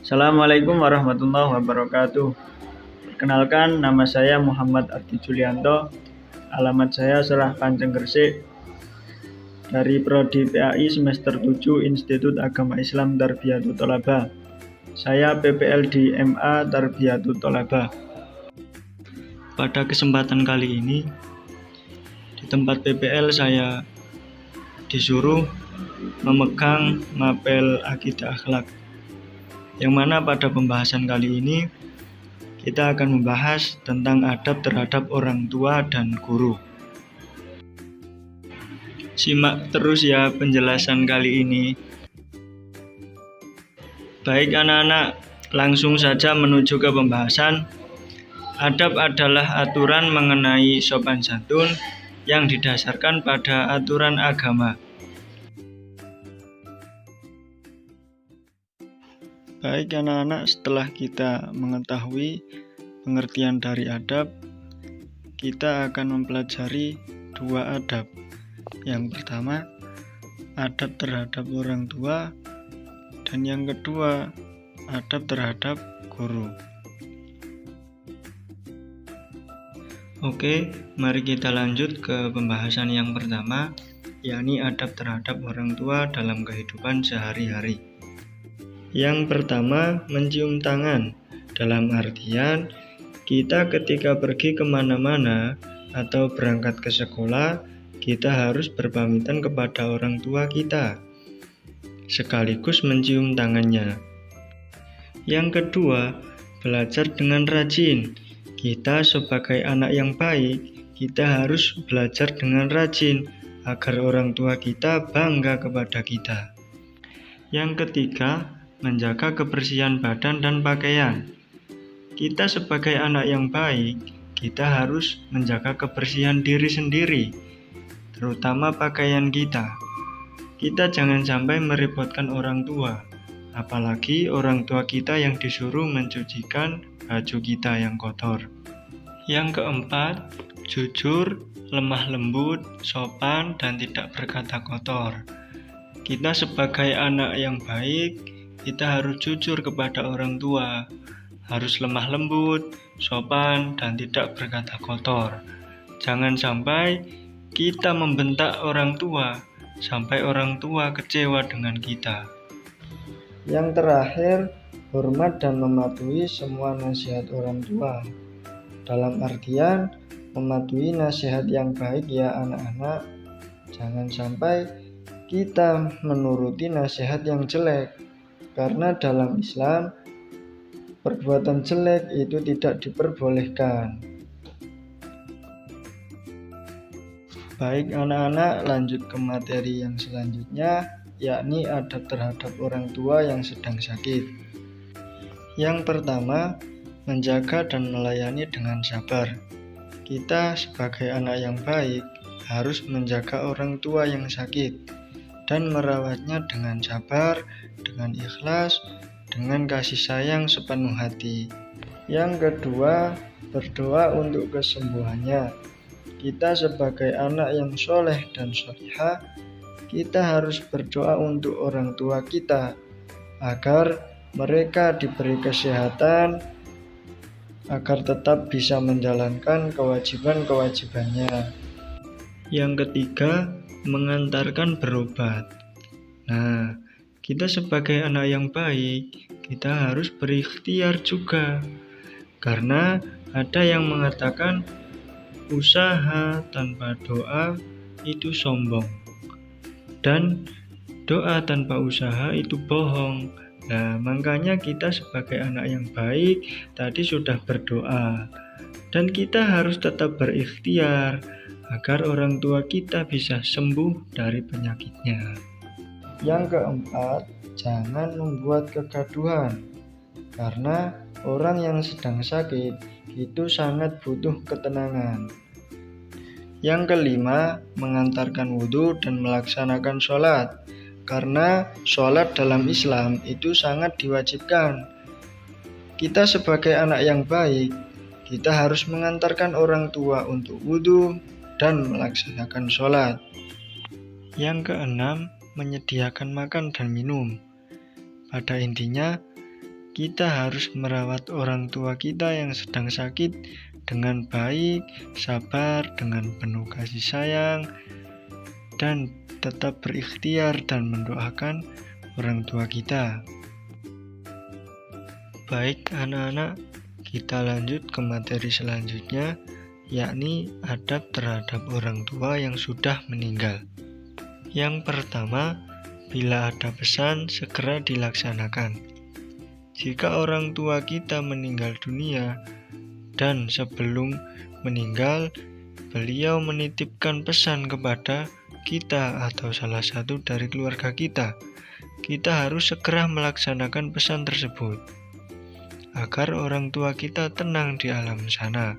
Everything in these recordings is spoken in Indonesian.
Assalamualaikum warahmatullahi wabarakatuh. Perkenalkan, nama saya Muhammad Ardi Julianto. Alamat saya Serah Panceng Gresik. Dari Prodi PAI semester 7 Institut Agama Islam Tarbiyatul Thalabah. Saya PPL di MA Tarbiyatul Thalabah. Pada kesempatan kali ini, di tempat PPL saya disuruh memegang mapel akidah akhlak, yang mana pada pembahasan kali ini kita akan membahas tentang adab terhadap orang tua dan guru. Simak terus ya penjelasan kali ini. Baik anak-anak, langsung saja menuju ke pembahasan. Adab adalah aturan mengenai sopan santun yang didasarkan pada aturan agama. Baik anak-anak, setelah kita mengetahui pengertian dari adab, kita akan mempelajari dua adab. Yang pertama, adab terhadap orang tua, dan yang kedua, adab terhadap guru. Oke, mari kita lanjut ke pembahasan yang pertama, yakni adab terhadap orang tua dalam kehidupan sehari-hari. Yang pertama, mencium tangan. Dalam artian, kita ketika pergi kemana-mana atau berangkat ke sekolah, kita harus berpamitan kepada orang tua kita, sekaligus mencium tangannya. Yang kedua, belajar dengan rajin. Kita sebagai anak yang baik, kita harus belajar dengan rajin, agar orang tua kita bangga kepada kita. Yang ketiga, menjaga kebersihan badan dan pakaian. Kita sebagai anak yang baik, kita harus menjaga kebersihan diri sendiri, terutama pakaian kita. Kita jangan sampai merepotkan orang tua, apalagi orang tua kita yang disuruh mencucikan baju kita yang kotor. Yang keempat, jujur, lemah lembut, sopan, dan tidak berkata kotor. Kita sebagai anak yang baik, kita harus jujur kepada orang tua, harus lemah lembut, sopan, dan tidak berkata kotor. Jangan sampai kita membentak orang tua, sampai orang tua kecewa dengan kita. Yang terakhir, hormat dan mematuhi semua nasihat orang tua. Dalam artian, mematuhi nasihat yang baik ya anak-anak. Jangan sampai kita menuruti nasihat yang jelek. Karena dalam Islam, perbuatan jelek itu tidak diperbolehkan. Baik anak-anak, lanjut ke materi yang selanjutnya, yakni adab terhadap orang tua yang sedang sakit. Yang pertama, menjaga dan melayani dengan sabar. Kita sebagai anak yang baik harus menjaga orang tua yang sakit dan merawatnya dengan sabar, dengan ikhlas, dengan kasih sayang sepenuh hati. Yang kedua, berdoa untuk kesembuhannya. Kita sebagai anak yang soleh dan solihah, kita harus berdoa untuk orang tua kita, agar mereka diberi kesehatan, agar tetap bisa menjalankan kewajiban-kewajibannya. Yang ketiga, mengantarkan berobat. Nah, kita sebagai anak yang baik, kita harus berikhtiar juga. Karena ada yang mengatakan usaha tanpa doa itu sombong, dan doa tanpa usaha itu bohong. Nah, makanya kita sebagai anak yang baik tadi sudah berdoa, dan kita harus tetap berikhtiar agar orang tua kita bisa sembuh dari penyakitnya. Yang keempat, jangan membuat kegaduhan, karena orang yang sedang sakit itu sangat butuh ketenangan. Yang kelima, mengantarkan wudhu dan melaksanakan sholat, karena sholat dalam Islam itu sangat diwajibkan. Kita sebagai anak yang baik, kita harus mengantarkan orang tua untuk wudhu dan melaksanakan sholat. Yang keenam, menyediakan makan dan minum. Pada intinya, kita harus merawat orang tua kita yang sedang sakit dengan baik, sabar, dengan penuh kasih sayang, dan tetap berikhtiar dan mendoakan orang tua kita. Baik anak-anak, kita lanjut ke materi selanjutnya, yakni adab terhadap orang tua yang sudah meninggal. Yang pertama, bila ada pesan, segera dilaksanakan. Jika orang tua kita meninggal dunia, dan sebelum meninggal, beliau menitipkan pesan kepada kita atau salah satu dari keluarga kita, kita harus segera melaksanakan pesan tersebut, agar orang tua kita tenang di alam sana.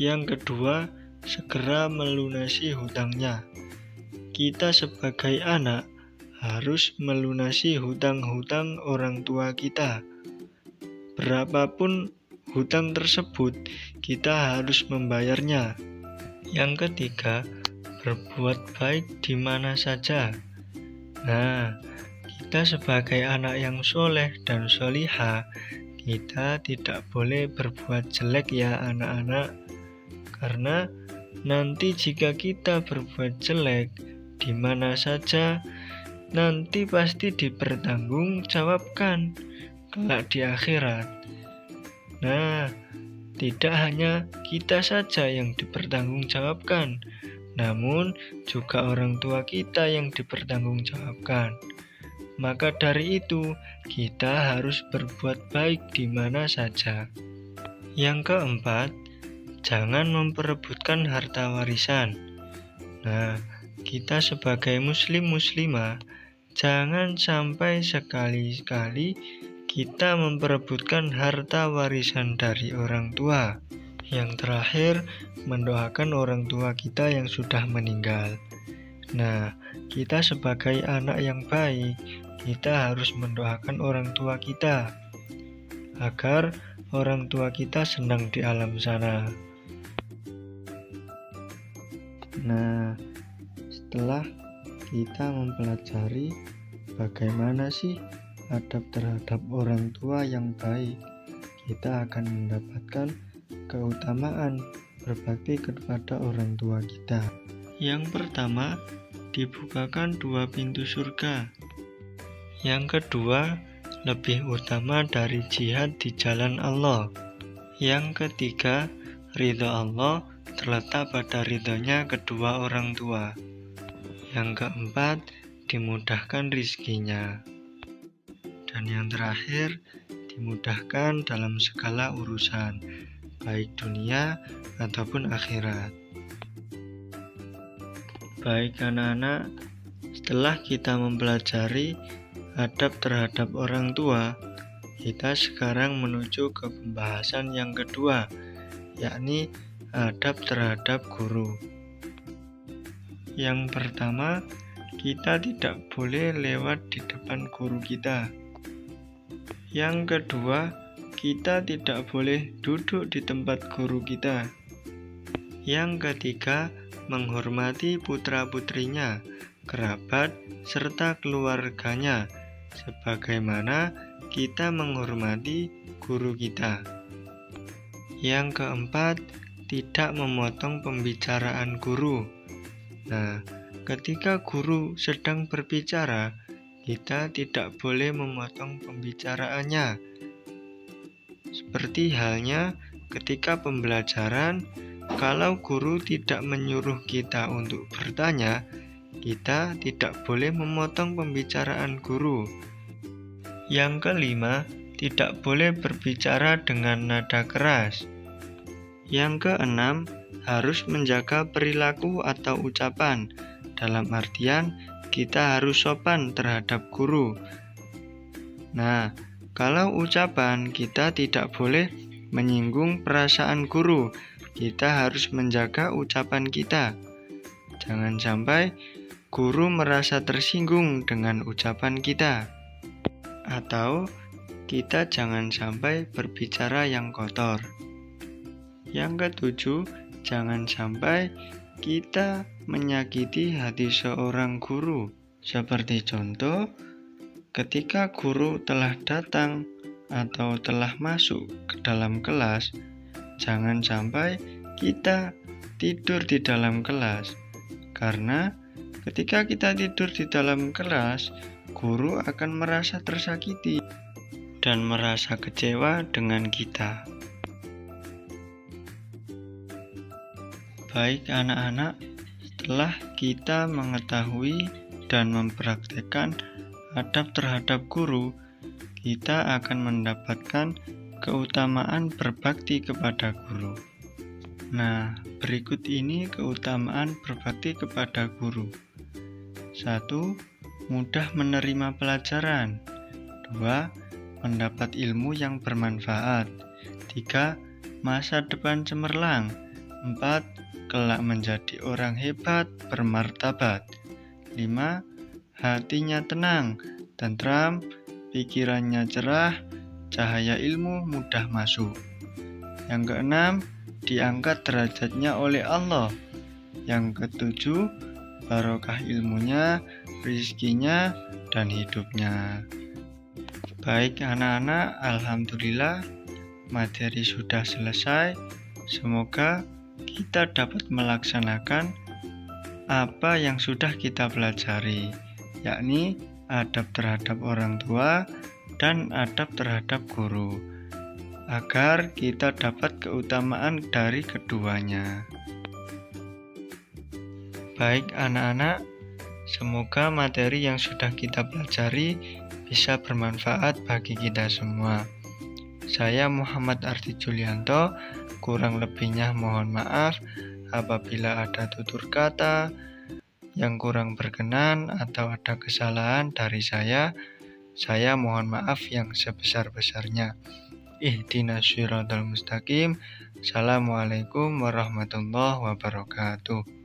Yang kedua, segera melunasi hutangnya. Kita sebagai anak harus melunasi hutang-hutang orang tua kita. Berapapun hutang tersebut, kita harus membayarnya. Yang ketiga, berbuat baik di mana saja. Nah, kita sebagai anak yang soleh dan solihah, kita tidak boleh berbuat jelek ya anak-anak. Karena nanti jika kita berbuat jelek di mana saja, nanti pasti dipertanggungjawabkan kelak di akhirat. Nah, tidak hanya kita saja yang dipertanggungjawabkan, namun juga orang tua kita yang dipertanggungjawabkan. Maka dari itu, kita harus berbuat baik di mana saja. Yang keempat, jangan memperebutkan harta warisan. Nah, kita sebagai muslim-muslimah, jangan sampai sekali-kali kita memperebutkan harta warisan dari orang tua. Yang terakhir, mendoakan orang tua kita yang sudah meninggal. Nah, kita sebagai anak yang baik, kita harus mendoakan orang tua kita, agar orang tua kita senang di alam sana. Nah, setelah kita mempelajari bagaimana sih adab terhadap orang tua yang baik, kita akan mendapatkan keutamaan berbakti kepada orang tua kita. Yang pertama, dibukakan 2 pintu surga. Yang kedua, lebih utama dari jihad di jalan Allah. Yang ketiga, ridho Allah terletak pada ridhonya kedua orang tua. Yang keempat, dimudahkan rizkinya. Dan yang terakhir, dimudahkan dalam segala urusan, baik dunia ataupun akhirat. Baik anak-anak, setelah kita mempelajari adab terhadap orang tua, kita sekarang menuju ke pembahasan yang kedua, yakni adab terhadap guru. Yang pertama, kita tidak boleh lewat di depan guru kita. Yang kedua, kita tidak boleh duduk di tempat guru kita. Yang ketiga, menghormati putra-putrinya, kerabat, serta keluarganya, sebagaimana kita menghormati guru kita. Yang keempat, tidak memotong pembicaraan guru. Nah, ketika guru sedang berbicara, kita tidak boleh memotong pembicaraannya. Seperti halnya ketika pembelajaran, kalau guru tidak menyuruh kita untuk bertanya, kita tidak boleh memotong pembicaraan guru. Yang kelima, tidak boleh berbicara dengan nada keras. Yang keenam, harus menjaga perilaku atau ucapan, dalam artian kita harus sopan terhadap guru. Nah, kalau ucapan kita tidak boleh menyinggung perasaan guru, kita harus menjaga ucapan kita. Jangan sampai guru merasa tersinggung dengan ucapan kita. Atau kita jangan sampai berbicara yang kotor. Yang ketujuh, jangan sampai kita menyakiti hati seorang guru. Seperti contoh, ketika guru telah datang atau telah masuk ke dalam kelas, jangan sampai kita tidur di dalam kelas. Karena ketika kita tidur di dalam kelas, guru akan merasa tersakiti dan merasa kecewa dengan kita. Baik anak-anak, setelah kita mengetahui dan mempraktekkan adab terhadap guru, kita akan mendapatkan keutamaan berbakti kepada guru. Nah, berikut ini keutamaan berbakti kepada guru. 1. Mudah menerima pelajaran. 2. Mendapat ilmu yang bermanfaat. 3. Masa depan cemerlang. 4. Kelak menjadi orang hebat, bermartabat. 5. Hatinya tenang, tentram, pikirannya cerah, cahaya ilmu mudah masuk. Yang keenam, diangkat derajatnya oleh Allah. Yang ketujuh, barokah ilmunya, rizkinya, dan hidupnya. Baik anak-anak, alhamdulillah materi sudah selesai. Semoga kita dapat melaksanakan apa yang sudah kita pelajari, yakni adab terhadap orang tua dan adab terhadap guru, agar kita dapat keutamaan dari keduanya. Baik anak-anak, semoga materi yang sudah kita pelajari bisa bermanfaat bagi kita semua. Saya Muhammad Arti Julianto, kurang lebihnya mohon maaf apabila ada tutur kata yang kurang berkenan atau ada kesalahan dari saya mohon maaf yang sebesar-besarnya. Ihdinas shiratal mustaqim. Assalamualaikum warahmatullahi wabarakatuh.